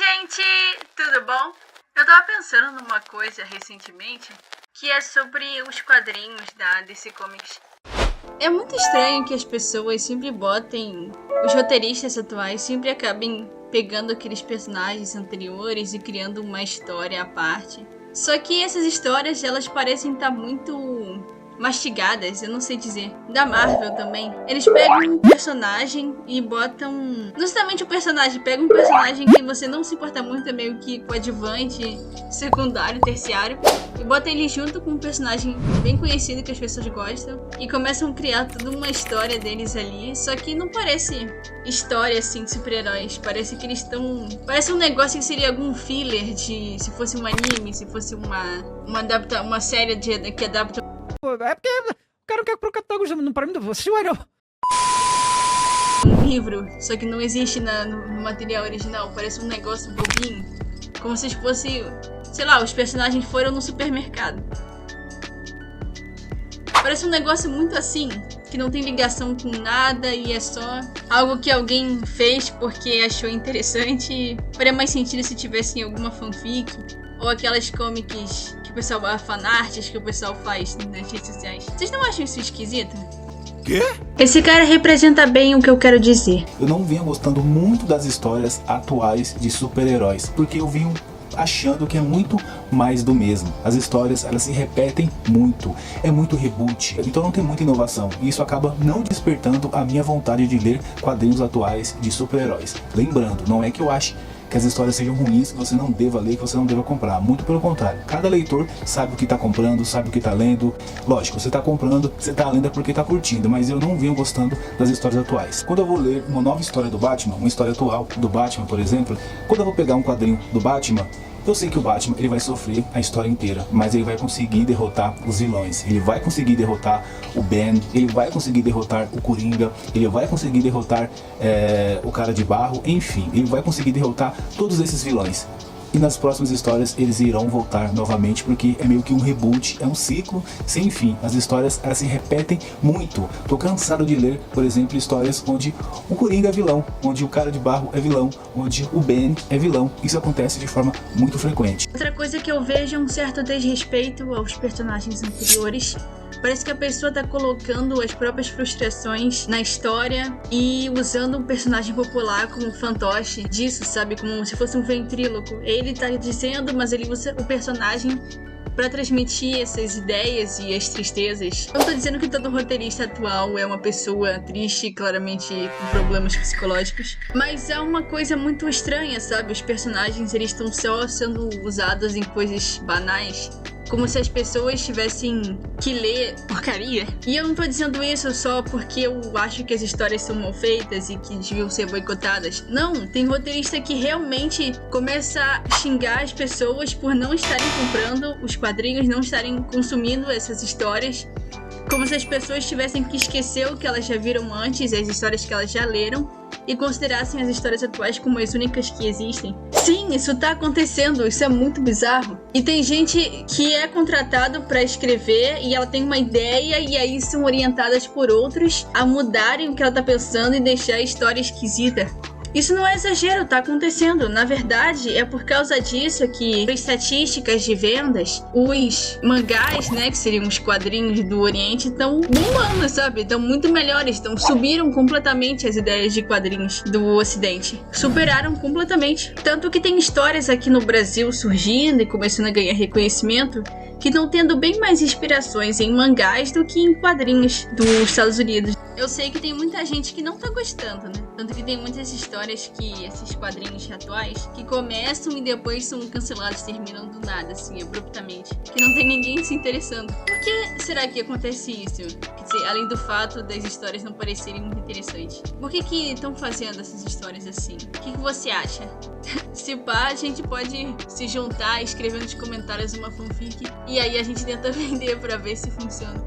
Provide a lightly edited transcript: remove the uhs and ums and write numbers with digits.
gente! Tudo bom? Eu tava pensando numa coisa recentemente, que é sobre os quadrinhos da DC Comics. É muito estranho que as pessoas sempre botem, os roteiristas atuais sempre acabem pegando aqueles personagens anteriores e criando uma história à parte. Só que essas histórias, elas parecem estar muito mastigadas, eu não sei dizer. Da Marvel também. Eles pegam um personagem e botam... Não necessariamente o personagem, pegam um personagem que você não se importa muito, é meio que coadjuvante, secundário, terciário, e botam ele junto com um personagem bem conhecido que as pessoas gostam e começam a criar toda uma história deles ali, só que não parece história assim de super-heróis, parece que eles estão... Parece um negócio que seria algum filler de... se fosse um anime, se fosse uma série que adapta... É porque o cara não quer pro catálogo, não para mim, você não. Um livro, só que não existe no material original, parece um negócio bobinho, como se fosse, sei lá, os personagens foram no supermercado. Parece um negócio muito assim, que não tem ligação com nada e é só algo que alguém fez porque achou interessante. Faria mais sentido se tivesse em alguma fanfic, ou aquelas comics que o pessoal, fanarts que o pessoal faz nas redes sociais. Vocês não acham isso esquisito? Quê? Esse cara representa bem o que eu quero dizer. Eu não vinha gostando muito das histórias atuais de super-heróis, porque eu vinha achando que é muito mais do mesmo. As histórias, elas se repetem muito, é muito reboot, então não tem muita inovação, e isso acaba não despertando a minha vontade de ler quadrinhos atuais de super-heróis. Lembrando, não é que eu ache que as histórias sejam ruins, que você não deva ler, que você não deva comprar. Muito pelo contrário. Cada leitor sabe o que está comprando, sabe o que está lendo. Lógico, você está comprando, você está lendo é porque está curtindo, mas eu não venho gostando das histórias atuais. Quando eu vou ler uma nova história do Batman, uma história atual do Batman, por exemplo, quando eu vou pegar um quadrinho do Batman, eu sei que o Batman ele vai sofrer a história inteira, mas ele vai conseguir derrotar os vilões, ele vai conseguir derrotar o Ben, ele vai conseguir derrotar o Coringa, ele vai conseguir derrotar o Cara de Barro, enfim, ele vai conseguir derrotar todos esses vilões. E nas próximas histórias eles irão voltar novamente, porque é meio que um reboot, é um ciclo sem fim. As histórias, elas se repetem muito. Tô cansado de ler, por exemplo, histórias onde o Coringa é vilão, onde o Cara de Barro é vilão, onde o Ben é vilão. Isso acontece de forma muito frequente. Outra coisa que eu vejo é um certo desrespeito aos personagens anteriores. Parece que a pessoa tá colocando as próprias frustrações na história e usando um personagem popular como um fantoche disso, sabe? Como se fosse um ventríloco. Ele tá dizendo, mas ele usa o personagem pra transmitir essas ideias e as tristezas. Eu não tô dizendo que todo roteirista atual é uma pessoa triste, claramente com problemas psicológicos, mas é uma coisa muito estranha, sabe? Os personagens, eles estão só sendo usados em coisas banais, como se as pessoas tivessem que ler porcaria. E eu não tô dizendo isso só porque eu acho que as histórias são mal feitas e que deviam ser boicotadas. Não, tem roteirista que realmente começa a xingar as pessoas por não estarem comprando os quadrinhos, não estarem consumindo essas histórias, como se as pessoas tivessem que esquecer o que elas já viram antes, as histórias que elas já leram, e considerassem as histórias atuais como as únicas que existem. Sim, isso tá acontecendo, isso é muito bizarro. E tem gente que é contratado pra escrever e ela tem uma ideia e aí são orientadas por outros a mudarem o que ela tá pensando e deixar a história esquisita. Isso não é exagero, tá acontecendo. Na verdade, é por causa disso que, por estatísticas de vendas, os mangás, né, que seriam os quadrinhos do Oriente, estão bombando, sabe? Estão muito melhores, subiram completamente as ideias de quadrinhos do Ocidente. Superaram completamente. Tanto que tem histórias aqui no Brasil surgindo e começando a ganhar reconhecimento, que estão tendo bem mais inspirações em mangás do que em quadrinhos dos Estados Unidos. Eu sei que tem muita gente que não tá gostando, né? Tanto que tem muitas histórias que, esses quadrinhos atuais, que começam e depois são cancelados, terminam do nada, assim, abruptamente. Que não tem ninguém se interessando. Por que será que acontece isso? Quer dizer, além do fato das histórias não parecerem muito interessantes. Por que estão fazendo essas histórias assim? O que você acha? Se pá, a gente pode se juntar, escrever nos comentários uma fanfic, e aí a gente tenta vender pra ver se funciona.